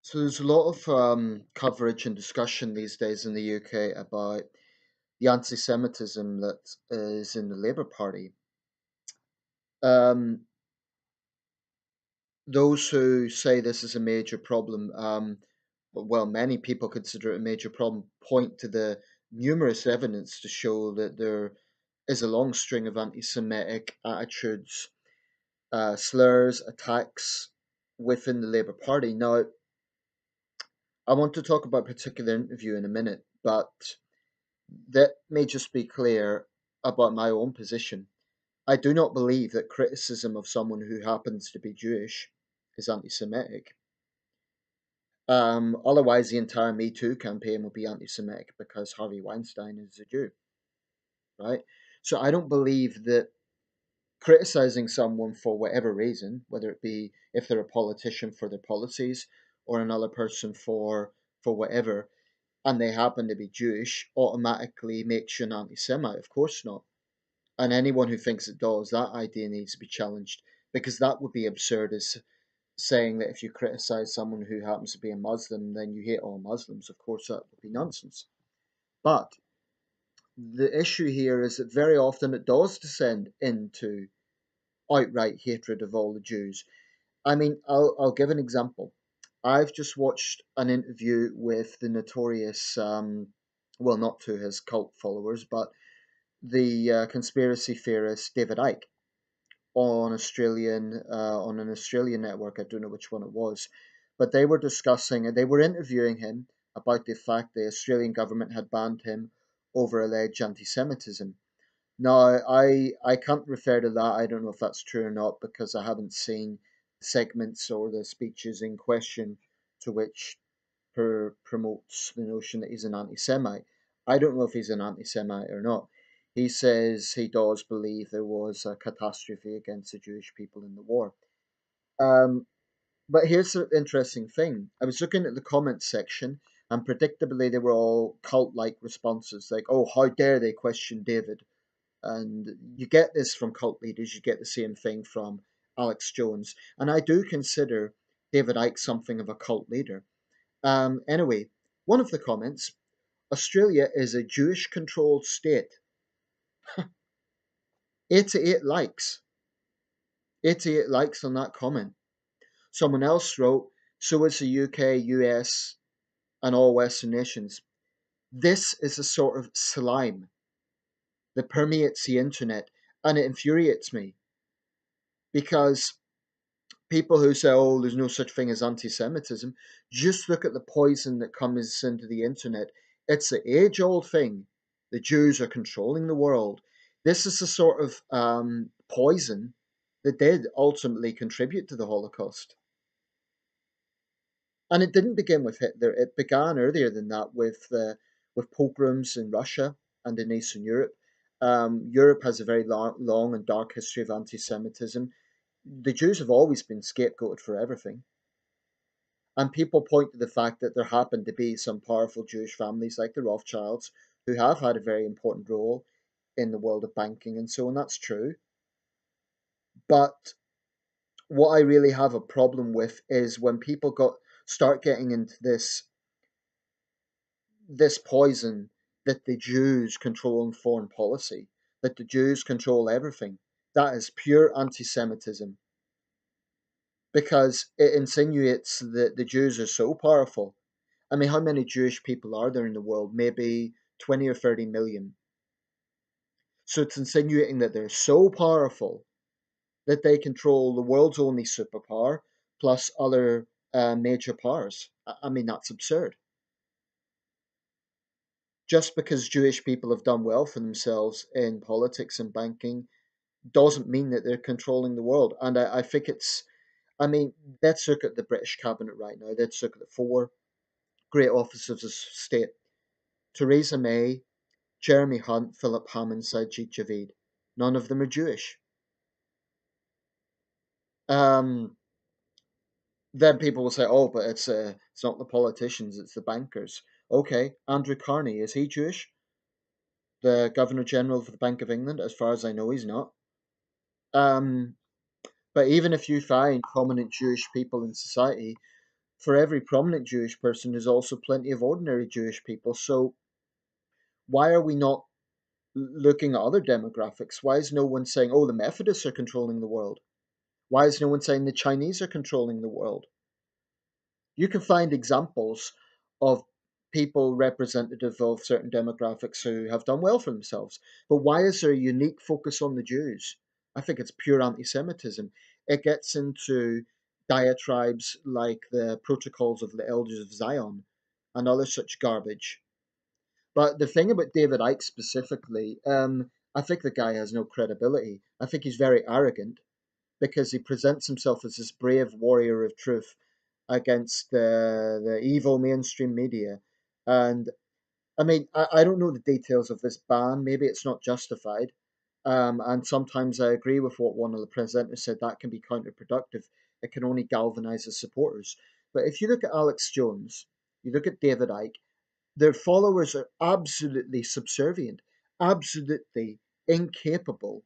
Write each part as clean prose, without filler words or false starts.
So there's a lot of coverage and discussion these days in the UK about the anti-Semitism that is in the Labour Party. Um, those who say this is a major problem, well, many people consider it a major problem, point to the numerous evidence to show that there is a long string of anti-Semitic attitudes, slurs, attacks within the Labour Party. Now, I want to talk about a particular interview in a minute, but that may just be clear about my own position. I do not believe that criticism of someone who happens to be Jewish is anti Semitic. Otherwise, the entire Me Too campaign would be anti Semitic because Harvey Weinstein is a Jew, right? So I don't believe that criticizing someone for whatever reason, whether it be if they're a politician for their policies or another person for whatever, and they happen to be Jewish, automatically makes you an anti Semite. Of course not. And anyone who thinks it does, that idea needs to be challenged because that would be absurd as saying that if you criticize someone who happens to be a Muslim, then you hate all Muslims. Of course, that would be nonsense. But the issue here is that very often it does descend into outright hatred of all the Jews. I mean, I'll give an example. I've just watched an interview with the notorious, well, not to his cult followers, but the conspiracy theorist David Icke on an Australian network. I don't know which one it was, but they were discussing and they were interviewing him about the fact the Australian government had banned him over alleged anti-Semitism. Now, I can't refer to that. I don't know if that's true or not because I haven't seen segments or the speeches in question to which promotes the notion that he's an anti-Semite. I don't know if he's an anti-Semite or not. He says he does believe there was a catastrophe against the Jewish people in the war. Um, but here's the interesting thing. I was looking at the comments section, and predictably they were all cult-like responses, like, "Oh, how dare they question David?" And you get this from cult leaders. You get the same thing from Alex Jones, and I do consider David Icke something of a cult leader. Anyway, one of the comments: Australia is a Jewish controlled state. 88 likes. 88 likes on that comment. Someone else wrote, so is the UK, US, and all Western nations. This is a sort of slime that permeates the internet, and it infuriates me because people who say, oh, there's no such thing as anti Semitism, just look at the poison that comes into the internet. It's the age old thing. The Jews are controlling the world. This is the sort of poison that did ultimately contribute to the Holocaust. And it didn't begin with Hitler, it began earlier than that with pogroms in Russia and in Eastern Europe. Europe has a very long and dark history of anti Semitism. The Jews have always been scapegoated for everything. And people point to the fact that there happen to be some powerful Jewish families like the Rothschilds who have had a very important role in the world of banking and so on. That's true. But what I really have a problem with is when people start getting into this poison that the Jews control foreign policy, that the Jews control everything. That is pure anti-Semitism because it insinuates that the Jews are so powerful. I mean, how many Jewish people are there in the world? Maybe 20 or 30 million. So it's insinuating that they're so powerful that they control the world's only superpower plus other major powers. I mean, that's absurd. Just because Jewish people have done well for themselves in politics and banking doesn't mean that they're controlling the world. And I think I mean, let's look at the British cabinet right now. Let's look at the four great officers of state: Theresa May, Jeremy Hunt, Philip Hammond, Sajid Javid. None of them are Jewish. Um, then people will say, "Oh, but it's not the politicians; it's the bankers." Okay, Andrew Carney, is he Jewish? The Governor General of the Bank of England, as far as I know, he's not. Um, but even if you find prominent Jewish people in society, for every prominent Jewish person, there's also plenty of ordinary Jewish people. So why are we not looking at other demographics? Why is no one saying, oh, the Methodists are controlling the world? Why is no one saying the Chinese are controlling the world? You can find examples of people representative of certain demographics who have done well for themselves. But why is there a unique focus on the Jews? I think it's pure anti Semitism. It gets into diatribes like the Protocols of the Elders of Zion and other such garbage. But the thing about David Icke specifically, I think the guy has no credibility. I think he's very arrogant because he presents himself as this brave warrior of truth against the evil mainstream media. And I mean, I don't know the details of this ban. Maybe it's not justified. And sometimes I agree with what one of the presenters said, that can be counterproductive. It can only galvanize the supporters. But if you look at Alex Jones, you look at David Icke, their followers are absolutely subservient, absolutely incapable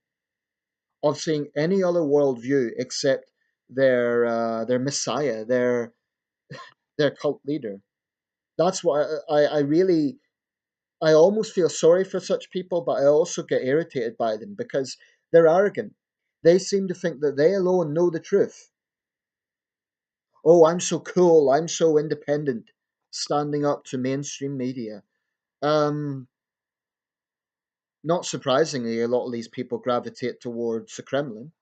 of seeing any other worldview except their messiah, their cult leader. That's why I really I almost feel sorry for such people, but I also get irritated by them because they're arrogant. They seem to think that they alone know the truth. Oh, I'm so cool. I'm so independent, standing up to mainstream media. Um, Not surprisingly, a lot of these people gravitate towards the Kremlin,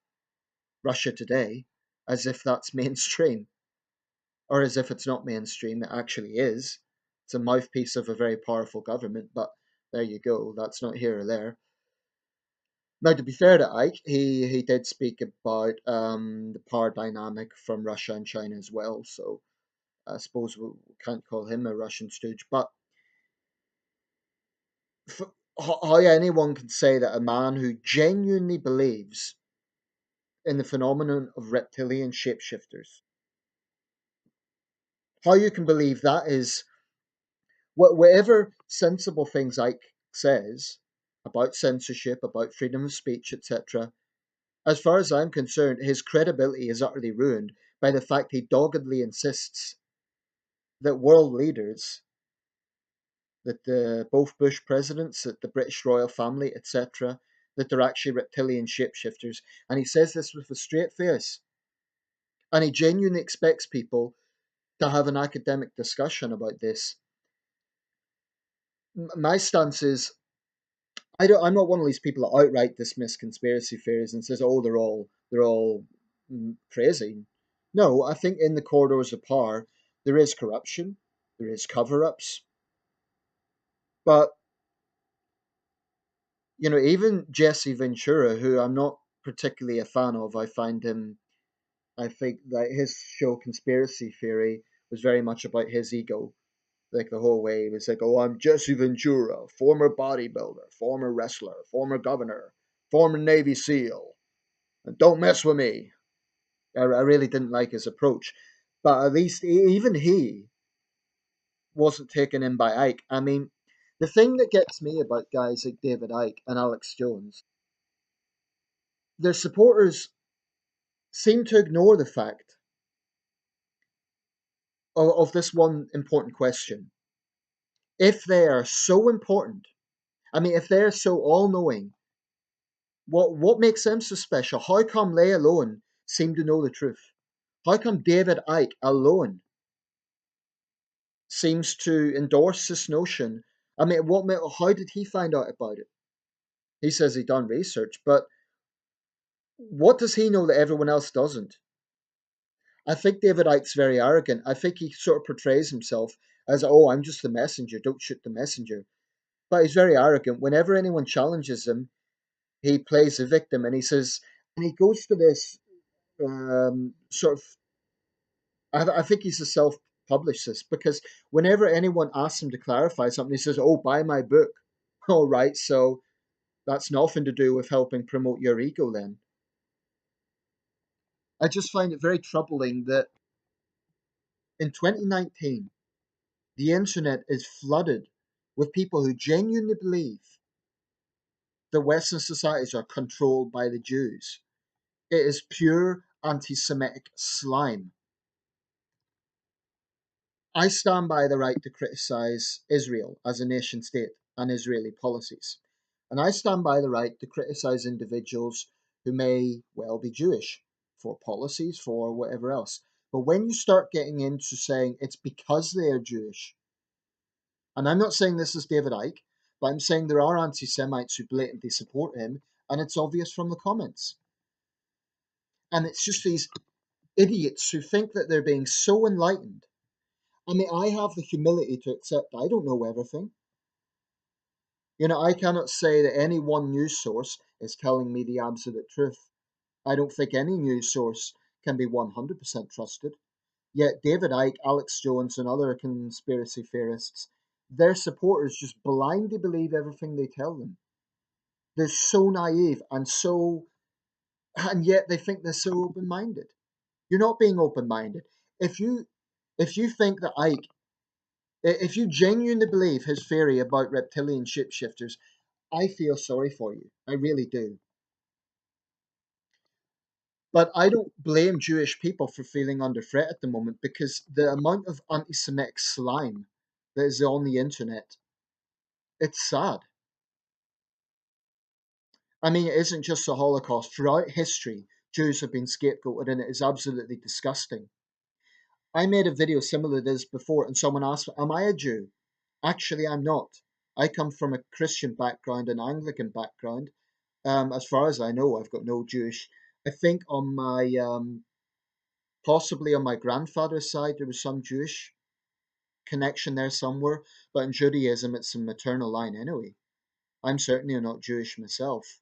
Russia Today, as if that's mainstream, or as if it's not mainstream. It actually is. It's a mouthpiece of a very powerful government, but there you go. That's not here or there. Now, to be fair to Ike, he did speak about the power dynamic from Russia and China as well. So I suppose we can't call him a Russian stooge. But how anyone can say that a man who genuinely believes in the phenomenon of reptilian shapeshifters, how you can believe that is whatever sensible things Ike says about censorship, about freedom of speech, etc. As far as I'm concerned, his credibility is utterly ruined by the fact he doggedly insists that world leaders, that both Bush presidents, that the British royal family, etc., that they're actually reptilian shapeshifters. And he says this with a straight face. And he genuinely expects people to have an academic discussion about this. My stance is I'm not one of these people that outright dismiss conspiracy theories and says, "Oh, they're all crazy." No, I think in the corridors of power there is corruption, there is cover-ups, but even Jesse Ventura, who I'm not particularly a fan of, I think that his show Conspiracy Theory was very much about his ego. Like the whole way, he was like, "Oh, I'm Jesse Ventura, former bodybuilder, former wrestler, former governor, former Navy SEAL. And don't mess with me." I really didn't like his approach. But at least even he wasn't taken in by Ike. I mean, the thing that gets me about guys like David Icke and Alex Jones, their supporters seem to ignore the fact of this one important question. If they are so important, I mean, if they're so all knowing, what makes them so special? How come they alone seem to know the truth? How come David Icke alone seems to endorse this notion? I mean, how did he find out about it? He says he done research, but what does he know that everyone else doesn't? I think David Icke's very arrogant. I think he sort of portrays himself as, oh, I'm just the messenger, don't shoot the messenger. But he's very arrogant. Whenever anyone challenges him, he plays the victim and he says, and he goes to this sort of, I think he's a self publicist because whenever anyone asks him to clarify something, he says, oh, buy my book. All right, so that's nothing to do with helping promote your ego then. I just find it very troubling that in 2019, the internet is flooded with people who genuinely believe that Western societies are controlled by the Jews. It is pure anti Semitic slime. I stand by the right to criticize Israel as a nation state and Israeli policies. And I stand by the right to criticize individuals who may well be Jewish for policies, for whatever else. But when you start getting into saying it's because they are Jewish, and I'm not saying this is David Icke, but I'm saying there are anti Semites who blatantly support him, and it's obvious from the comments. And it's just these idiots who think that they're being so enlightened. I mean, I have the humility to accept I don't know everything. I cannot say that any one news source is telling me the absolute truth. I don't think any news source can be 100% trusted. Yet David Icke, Alex Jones, and other conspiracy theorists, their supporters just blindly believe everything they tell them. They're so naive and yet they think they're so open-minded. You're not being open-minded. If you think that Icke, if you genuinely believe his theory about reptilian shapeshifters, I feel sorry for you. I really do. But I don't blame Jewish people for feeling under threat at the moment because the amount of anti Semitic slime that is on the internet, it's sad. I mean, it isn't just the Holocaust. Throughout history, Jews have been scapegoated and it is absolutely disgusting. I made a video similar to this before and someone asked, am I a Jew? Actually, I'm not. I come from a Christian background, an Anglican background. As far as I know, I've got no Jewish. I think on my possibly on my grandfather's side there was some Jewish connection there somewhere, but in Judaism it's a maternal line anyway. I'm certainly not Jewish myself.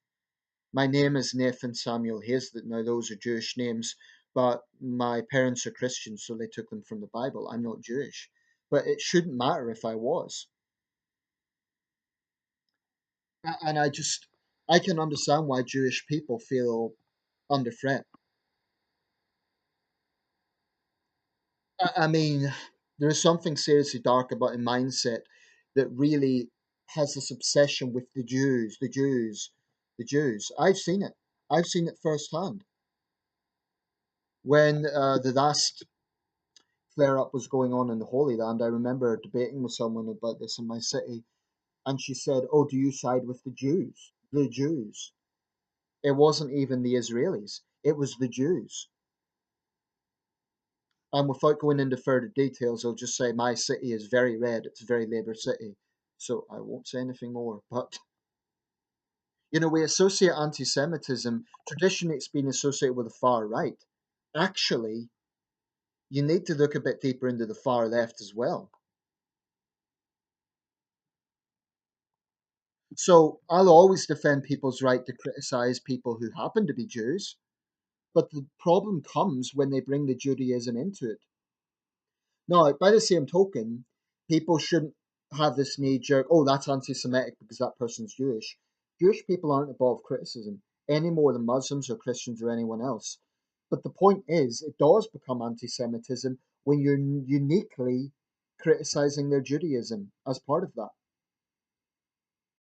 My name is Nathan Samuel Hayes. Now those are Jewish names, but my parents are Christians, so they took them from the Bible. I'm not Jewish, but it shouldn't matter if I was. And I can understand why Jewish people feel under threat. I mean, there is something seriously dark about a mindset that really has this obsession with the Jews, the Jews, the Jews. I've seen it. I've seen it firsthand. When the last flare up was going on in the Holy Land, I remember debating with someone about this in my city, and she said, oh, do you side with the Jews? The Jews. It wasn't even the Israelis, it was the Jews. And without going into further details, I'll just say my city is very red. It's a very Labour city. So I won't say anything more. But, we associate anti Semitism, traditionally it's been associated with the far right. Actually, you need to look a bit deeper into the far left as well. So I'll always defend people's right to criticize people who happen to be Jews. But the problem comes when they bring the Judaism into it. Now, by the same token, people shouldn't have this knee jerk, oh, that's anti Semitic because that person's Jewish. Jewish people aren't above criticism any more than Muslims or Christians or anyone else. But the point is, it does become anti Semitism when you're uniquely criticizing their Judaism as part of that.